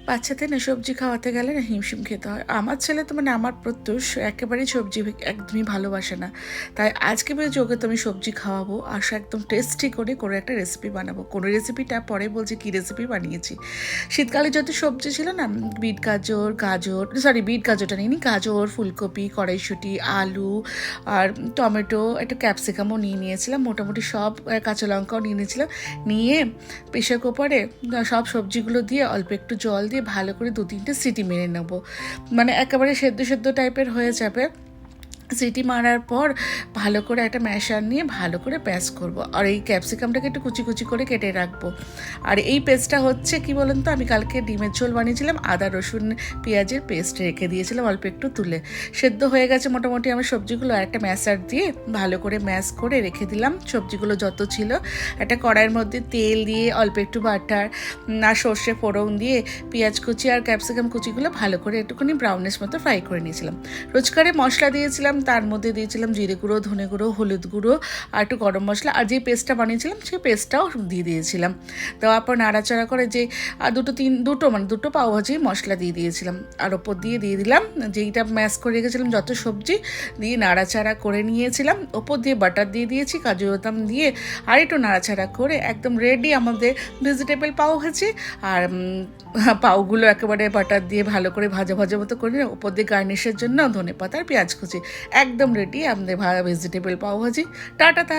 বাচ্চাদের না সবজি খাওয়াতে গেলে না হিমশিম খেতে হয়। আমার ছেলে তো মানে আমার প্রত্যুষ একেবারেই সবজি একদমই ভালোবাসে না। তাই আজকে ভেবেছি ওকে তো আমি সবজি খাওয়াবো, আর সে একদম টেস্টি করে করে একটা রেসিপি বানাবো। কোনো রেসিপিটা পরে বলছি কী রেসিপি বানিয়েছি। শীতকালে যত সবজি ছিল না, বিট গাজর বিট গাজরটা নিইনি, গাজর, ফুলকপি, কড়াইশুঁটি, আলু আর টমেটো, একটা ক্যাপসিকামও নিয়েছিলাম, মোটামুটি সব, কাঁচা লঙ্কাও নিয়েছিলাম। নিয়ে প্রেশার কুকারে সব সবজিগুলো দিয়ে অল্প একটু জল দিয়ে ভালো করে 2-3টে সিটি মেরে নেবো, মানে একেবারে সেদ্ধ সেদ্ধ টাইপের হয়ে যাবে। সিটি মারার পর ভালো করে একটা ম্যাশার নিয়ে ভালো করে পেস্ট করব, আর এই ক্যাপসিকামটাকে একটু কুচি কুচি করে কেটে রাখবো। আর এই পেস্টটা হচ্ছে কি বলুন তো, আমি কালকে ডিমের ঝোল বানিয়েছিলাম, আদা রসুন পেঁয়াজের পেস্ট রেখে দিয়েছিলাম অল্প একটু তুলে। সেদ্ধ হয়ে গেছে মোটামুটি আমার সবজিগুলো, আর একটা ম্যাশার দিয়ে ভালো করে ম্যাশ করে রেখে দিলাম সবজিগুলো যত ছিল। একটা কড়াইয়ের মধ্যে তেল দিয়ে অল্প একটু বাটার আর সর্ষে ফোড়ন দিয়ে পেঁয়াজ কুচি আর ক্যাপসিকাম কুচিগুলো ভালো করে একটুখানি ব্রাউনিশ মতো ফ্রাই করে নিয়েছিলাম। রোজকারে মশলা দিয়েছিলাম, তার মধ্যে দিয়েছিলাম জিরে গুঁড়ো, ধনে গুঁড়ো, হলুদ গুঁড়ো আর একটু গরম মশলা, আর যে পেস্টটা বানিয়েছিলাম সেই পেস্টটাও দিয়ে দিয়েছিলাম। দেওয়ার পর নাড়াচাড়া করে যে দুটো পাওভাজি মশলা দিয়ে দিয়েছিলাম, আর ওপর দিয়ে দিলাম যেইটা ম্যাশ করে রেখেছিলাম যত সবজি, দিয়ে নাড়াচাড়া করে নিয়েছিলাম। ওপর দিয়ে বাটার দিয়ে দিয়েছি, কাজু বাদাম দিয়ে আর একটু নাড়াচাড়া করে একদম রেডি আমাদের ভেজিটেবল পাও ভাজি। আর পাউগুলো একেবারে বাটার দিয়ে ভালো করে ভাজা ভাজা মতো করে ওপর দিয়ে গার্নিশের জন্য ধনেপাতা আর পেঁয়াজ কুচি, একদম রেডি আমাদের ভেজিটেবল পাও ভাজি। টাটা তাহলে।